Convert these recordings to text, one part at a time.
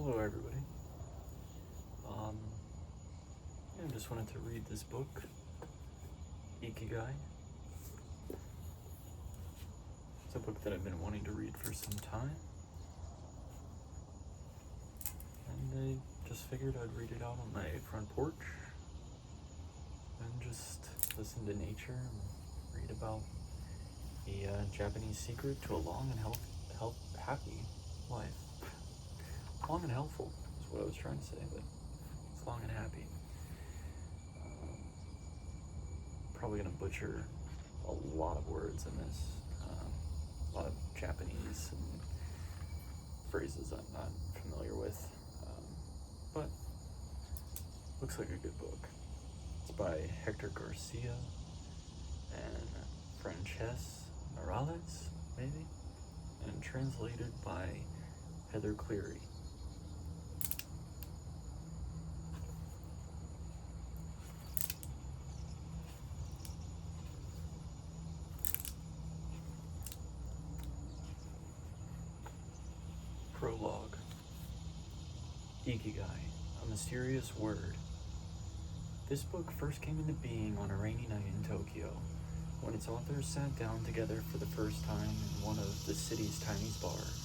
Hello, everybody. I just wanted to read this book, Ikigai. It's a book that I've been wanting to read for some time, and I just figured I'd read it out on my front porch and just listen to nature and read about the Japanese secret to a long and happy life. Long and healthful is what I was trying to say, but it's long and happy. Probably gonna butcher a lot of words in this, a lot of Japanese and phrases I'm not familiar with, but looks like a good book. It's by Hector Garcia and Frances Morales, maybe, and translated by Heather Cleary. Prologue. Ikigai, a mysterious word. This book first came into being on a rainy night in Tokyo, when its authors sat down together for the first time in one of the city's tiny bars.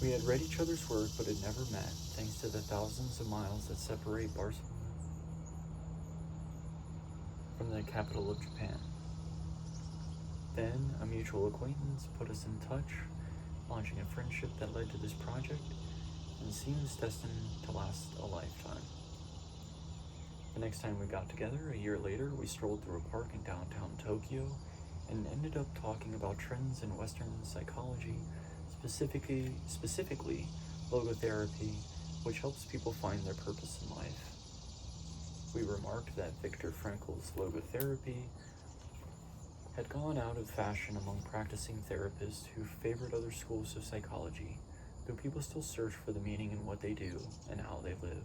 We had read each other's work but had never met, thanks to the thousands of miles that separate Barcelona from the capital of Japan. Then, a mutual acquaintance put us in touch, launching a friendship that led to this project and seems destined to last a lifetime. The next time we got together, a year later, we strolled through a park in downtown Tokyo and ended up talking about trends in Western psychology, specifically logotherapy, which helps people find their purpose in life. We remarked that Viktor Frankl's logotherapy had gone out of fashion among practicing therapists who favored other schools of psychology, though people still search for the meaning in what they do and how they live.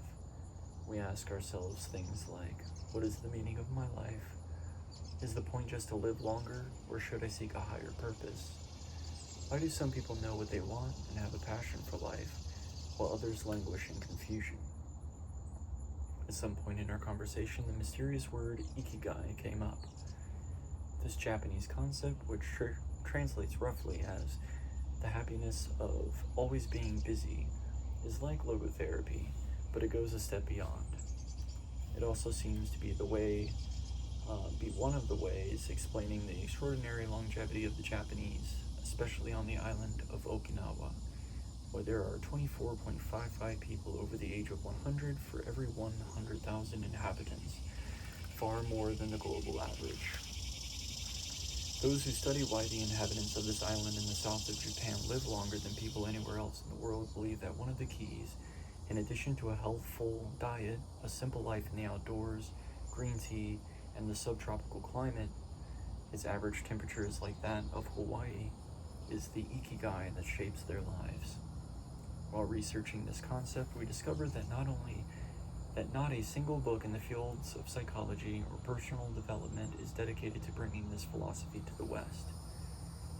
We ask ourselves things like, what is the meaning of my life? Is the point just to live longer, or should I seek a higher purpose? Why do some people know what they want and have a passion for life, while others languish in confusion? At some point in our conversation, the mysterious word Ikigai came up. This Japanese concept, which translates roughly as the happiness of always being busy, is like logotherapy, but it goes a step beyond. It also seems to be one of the ways explaining the extraordinary longevity of the Japanese, especially on the island of Okinawa, where there are 24.55 people over the age of 100 for every 100,000 inhabitants, far more than the global average. Those who study why the inhabitants of this island in the south of Japan live longer than people anywhere else in the world believe that one of the keys, in addition to a healthful diet, a simple life in the outdoors, green tea, and the subtropical climate, its average temperature is like that of Hawaii, is the Ikigai that shapes their lives. While researching this concept, we discovered that not a single book in the fields of psychology or personal development is dedicated to bringing this philosophy to the West.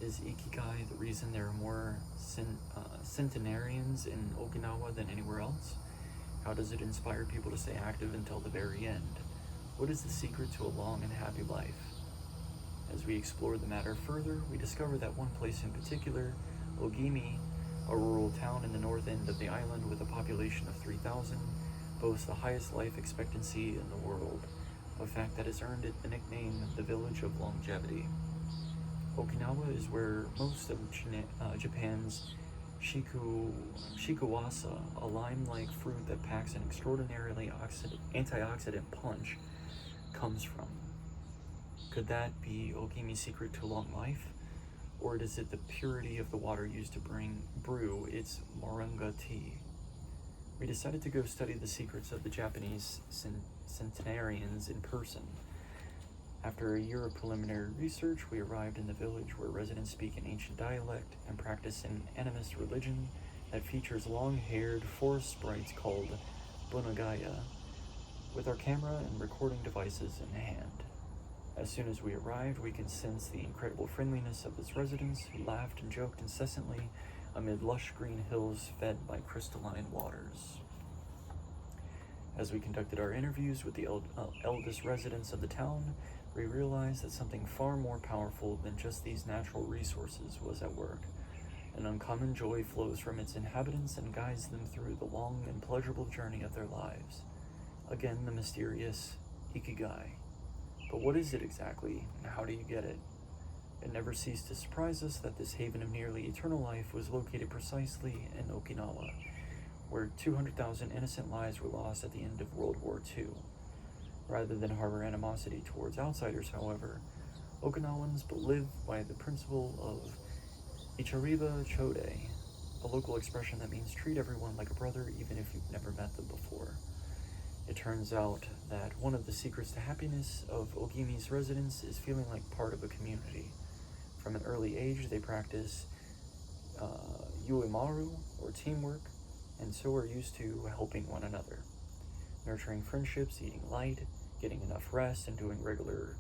Is Ikigai the reason there are more centenarians in Okinawa than anywhere else? How does it inspire people to stay active until the very end? What is the secret to a long and happy life? As we explore the matter further, we discover that one place in particular, Ogimi, a rural town in the north end of the island with a population of 3,000, boasts the highest life expectancy in the world, a fact that has earned it the nickname the Village of Longevity. Okinawa is where most of Japan's shikuwasa, a lime-like fruit that packs an extraordinarily antioxidant punch, comes from. Could that be Ogimi's secret to long life? Or is it the purity of the water used to brew its moringa tea? We decided to go study the secrets of the Japanese centenarians in person. After a year of preliminary research, we arrived in the village where residents speak an ancient dialect and practice an animist religion that features long-haired forest sprites called bunagaya, with our camera and recording devices in hand. As soon as we arrived, we could sense the incredible friendliness of its residents, who laughed and joked incessantly amid lush green hills fed by crystalline waters. As we conducted our interviews with the eldest residents of the town, we realized that something far more powerful than just these natural resources was at work. An uncommon joy flows from its inhabitants and guides them through the long and pleasurable journey of their lives. Again, the mysterious Ikigai. But what is it exactly, and how do you get it? It never ceased to surprise us that this haven of nearly eternal life was located precisely in Okinawa, where 200,000 innocent lives were lost at the end of World War II. Rather than harbor animosity towards outsiders, however, Okinawans live by the principle of Ichariba Chode, a local expression that means treat everyone like a brother even if you've never met them before. It turns out that one of the secrets to happiness of Ogimi's residents is feeling like part of a community. From an early age, they practice uemaru, or teamwork, and so are used to helping one another. Nurturing friendships, eating light, getting enough rest, and doing regular,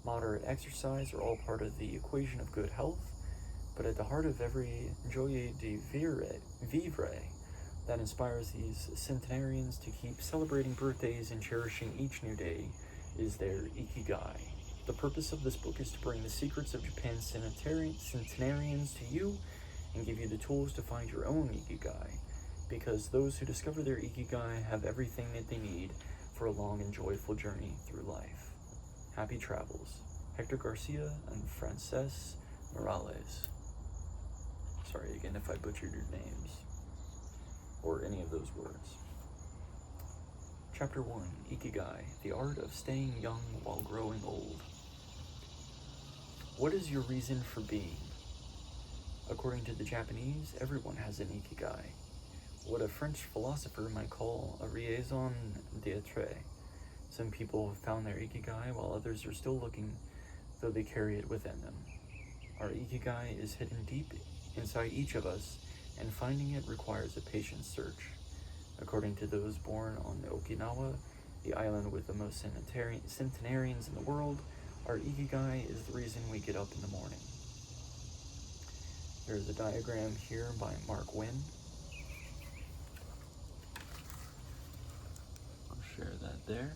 moderate exercise are all part of the equation of good health, but at the heart of every joie de vivre that inspires these centenarians to keep celebrating birthdays and cherishing each new day is their Ikigai. The purpose of this book is to bring the secrets of Japan's centenarians to you and give you the tools to find your own Ikigai, because those who discover their Ikigai have everything that they need for a long and joyful journey through life. Happy travels. Hector Garcia and Frances Morales. Sorry again if I butchered your names, or any of those words. Chapter 1, Ikigai, the art of staying young while growing old. What is your reason for being? According to the Japanese, everyone has an Ikigai, what a French philosopher might call a raison d'être. Some people have found their Ikigai while others are still looking, though they carry it within them. Our Ikigai is hidden deep inside each of us, and finding it requires a patient search. According to those born on Okinawa, the island with the most centenarians in the world, our Ikigai is the reason we get up in the morning. There's a diagram here by Mark Wynn. I'll share that there.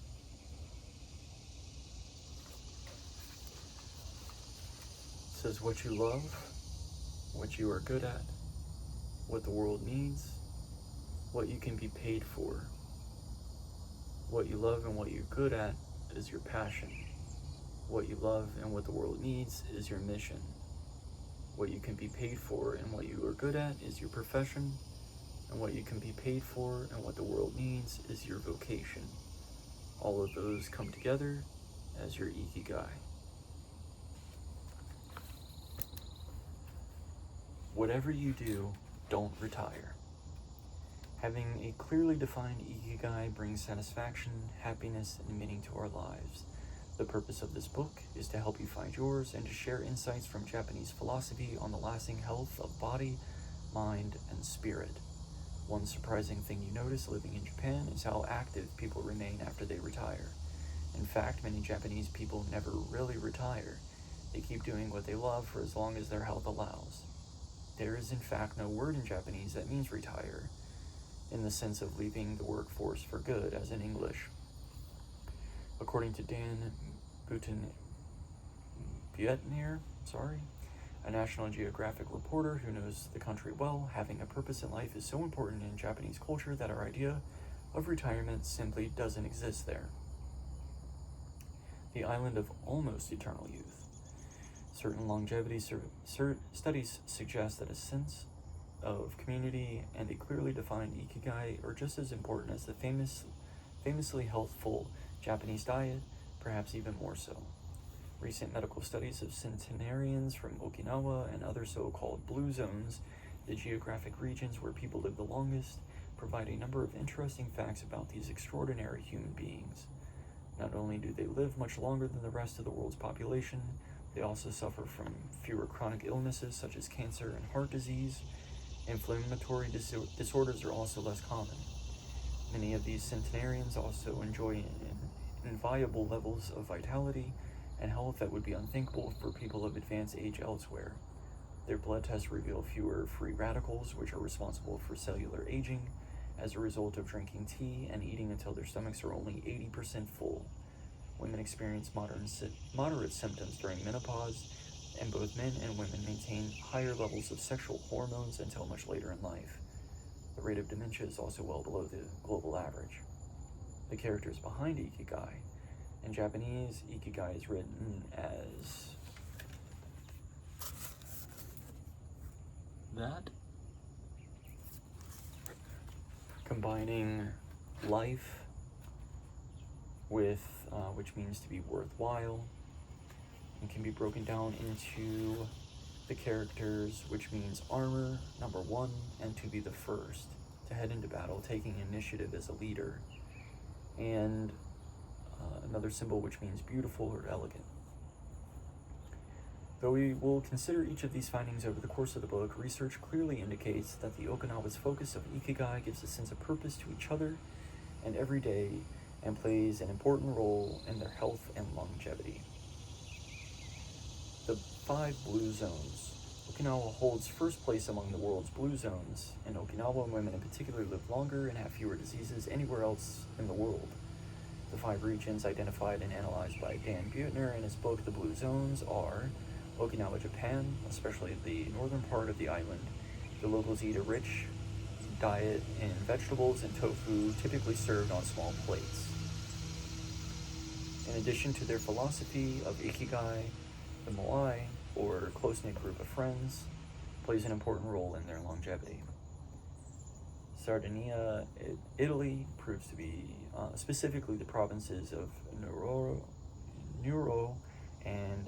It says what you love, what you are good at, what the world needs, what you can be paid for. What you love and what you're good at is your passion. What you love and what the world needs is your mission. What you can be paid for and what you are good at is your profession. And what you can be paid for and what the world needs is your vocation. All of those come together as your Ikigai. Whatever you do, don't retire. Having a clearly defined Ikigai brings satisfaction, happiness, and meaning to our lives. The purpose of this book is to help you find yours and to share insights from Japanese philosophy on the lasting health of body, mind, and spirit. One surprising thing you notice living in Japan is how active people remain after they retire. In fact, many Japanese people never really retire. They keep doing what they love for as long as their health allows. There is in fact no word in Japanese that means retire, in the sense of leaving the workforce for good, as in English. According to Dan Buetnier, a National Geographic reporter who knows the country well, having a purpose in life is so important in Japanese culture that our idea of retirement simply doesn't exist there. The island of almost eternal youth. Certain longevity studies suggest that a sense of community and a clearly defined Ikigai are just as important as the famously healthful Japanese diet, perhaps even more so. Recent medical studies of centenarians from Okinawa and other so-called blue zones, the geographic regions where people live the longest, provide a number of interesting facts about these extraordinary human beings. Not only do they live much longer than the rest of the world's population, they also suffer from fewer chronic illnesses such as cancer and heart disease. Inflammatory disorders are also less common. Many of these centenarians also enjoy inviolable levels of vitality and health that would be unthinkable for people of advanced age elsewhere. Their blood tests reveal fewer free radicals, which are responsible for cellular aging, as a result of drinking tea and eating until their stomachs are only 80% full. Women experience moderate symptoms during menopause, and both men and women maintain higher levels of sexual hormones until much later in life. The rate of dementia is also well below the global average. The characters behind Ikigai. In Japanese, Ikigai is written as that, combining life with, which means to be worthwhile, and can be broken down into the characters, which means armor, number 1, and to be the first, to head into battle, taking initiative as a leader, and another symbol which means beautiful or elegant. Though we will consider each of these findings over the course of the book, research clearly indicates that the Okinawa's focus of Ikigai gives a sense of purpose to each other and every day, and plays an important role in their health and longevity. The 5 blue zones. Okinawa holds first place among the world's blue zones. In Okinawa, women in particular live longer and have fewer diseases anywhere else in the world. The 5 regions identified and analyzed by Dan Buettner in his book, The Blue Zones, are Okinawa, Japan, especially the northern part of the island. The locals eat a rich diet in vegetables and tofu, typically served on small plates. In addition to their philosophy of Ikigai, the Moai, or close-knit group of friends, plays an important role in their longevity. Sardinia, Italy, proves to be specifically the provinces of Nuoro and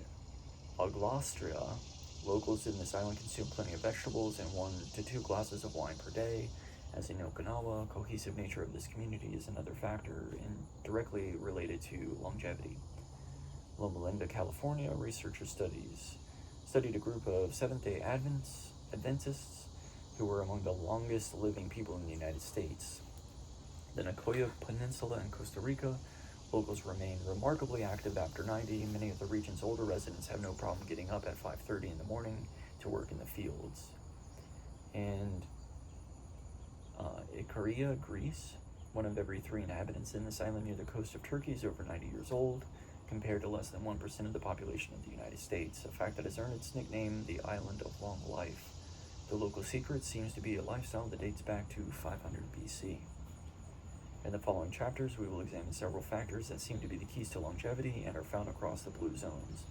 Aglostria. Locals in this island consume plenty of vegetables and 1 to 2 glasses of wine per day. As in Okinawa, cohesive nature of this community is another factor and directly related to longevity. Loma Linda, California, researchers studied a group of Seventh-day Adventists who were among the longest living people in the United States. The Nicoya Peninsula in Costa Rica, locals remain remarkably active after 90. Many of the region's older residents have no problem getting up at 5:30 in the morning to work in the fields. And Ikaria, Greece, 1 of every 3 inhabitants in this island near the coast of Turkey is over 90 years old, compared to less than 1% of the population of the United States, a fact that has earned its nickname the Island of Long Life. The local secret seems to be a lifestyle that dates back to 500 BC. In the following chapters, we will examine several factors that seem to be the keys to longevity and are found across the blue zones,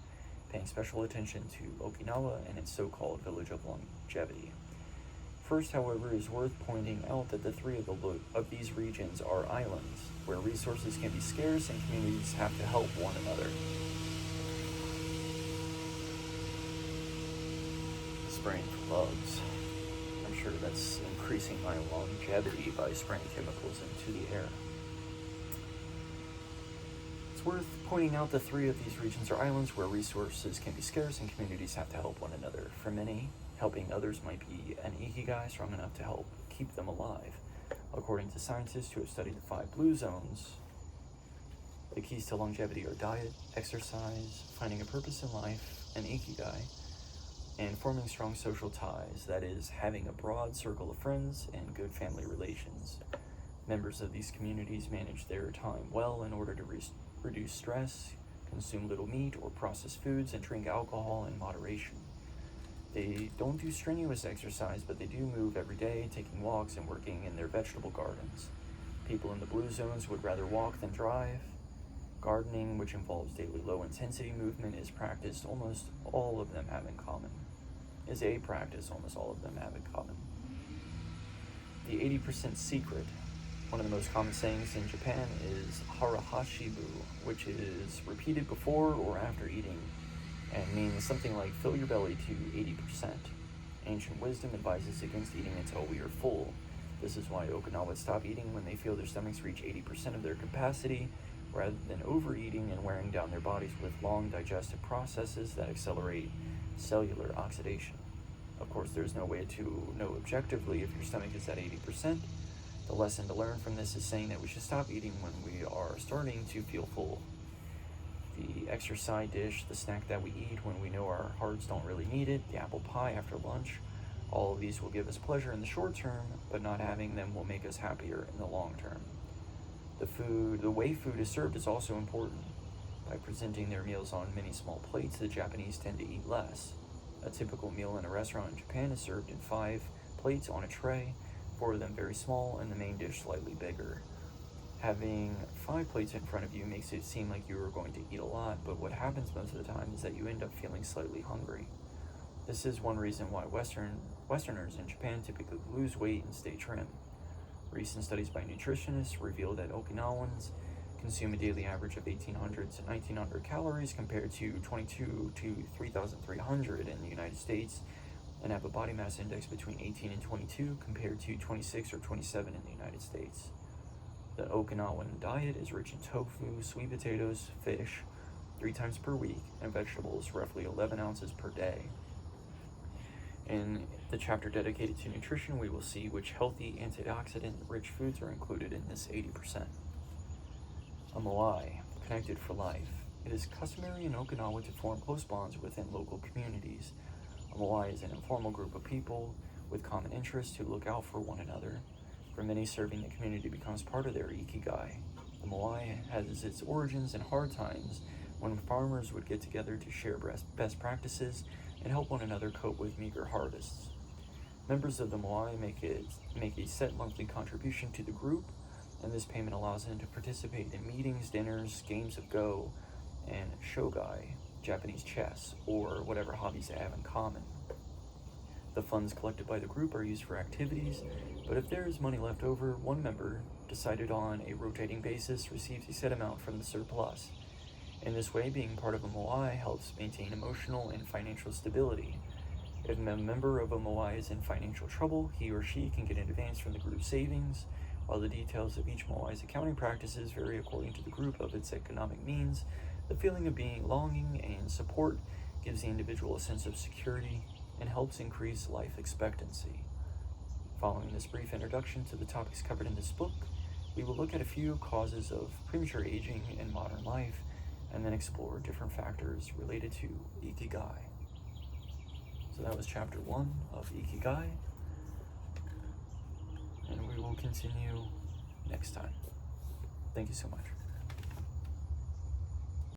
paying special attention to Okinawa and its so-called village of longevity. First, however, it is worth pointing out that the 3 of these regions are islands, where resources can be scarce and communities have to help one another. Spraying for bugs. I'm sure that's increasing my longevity by spraying chemicals into the air. It's worth pointing out that 3 of these regions are islands where resources can be scarce and communities have to help one another. For many, helping others might be an Ikigai strong enough to help keep them alive. According to scientists who have studied the 5 blue zones, the keys to longevity are diet, exercise, finding a purpose in life, an Ikigai, and forming strong social ties, that is, having a broad circle of friends and good family relations. Members of these communities manage their time well in order to reduce stress, consume little meat or processed foods, and drink alcohol in moderation. They don't do strenuous exercise, but they do move every day, taking walks and working in their vegetable gardens. People in the blue zones would rather walk than drive. Gardening, which involves daily low-intensity movement, is a practice almost all of them have in common. The 80% secret. One of the most common sayings in Japan is harahashibu, which is repeated before or after eating, and means something like fill your belly to 80%. Ancient wisdom advises against eating until we are full. This is why Okinawans stop eating when they feel their stomachs reach 80% of their capacity, rather than overeating and wearing down their bodies with long digestive processes that accelerate cellular oxidation. Of course, there's no way to know objectively if your stomach is at 80%. The lesson to learn from this is saying that we should stop eating when we are starting to feel full. The the extra side dish, the snack that we eat when we know our hearts don't really need it, the apple pie after lunch. All of these will give us pleasure in the short term, but not having them will make us happier in the long term. The way food is served is also important. By presenting their meals on many small plates, the Japanese tend to eat less. A typical meal in a restaurant in Japan is served in 5 plates on a tray, 4 of them very small and the main dish slightly bigger. Having 5 plates in front of you makes it seem like you are going to eat a lot, but what happens most of the time is that you end up feeling slightly hungry. This is one reason why Westerners in Japan typically lose weight and stay trim. Recent studies by nutritionists reveal that Okinawans consume a daily average of 1,800 to 1,900 calories compared to 22 to 3,300 in the United States, and have a body mass index between 18 and 22 compared to 26 or 27 in the United States. The Okinawan diet is rich in tofu, sweet potatoes, fish, 3 times per week, and vegetables, roughly 11 ounces per day. In the chapter dedicated to nutrition, we will see which healthy, antioxidant-rich foods are included in this 80%. A moai, connected for life. It is customary in Okinawa to form close bonds within local communities. A moai is an informal group of people with common interests who look out for one another. For many, serving the community becomes part of their Ikigai. The moai has its origins in hard times when farmers would get together to share best practices and help one another cope with meager harvests. Members of the moai make a set monthly contribution to the group, and this payment allows them to participate in meetings, dinners, games of Go, and shogai, Japanese chess, or whatever hobbies they have in common. The funds collected by the group are used for activities, but if there is money left over, one member, decided on a rotating basis, receives a set amount from the surplus. In this way, being part of a moai helps maintain emotional and financial stability. If a member of a moai is in financial trouble, he or she can get an advance from the group's savings. While the details of each moai's accounting practices vary according to the group of its economic means, the feeling of belonging and support gives the individual a sense of security and helps increase life expectancy. Following this brief introduction to the topics covered in this book, we will look at a few causes of premature aging in modern life, and then explore different factors related to Ikigai. So that was chapter 1 of Ikigai, and we will continue next time. Thank you so much.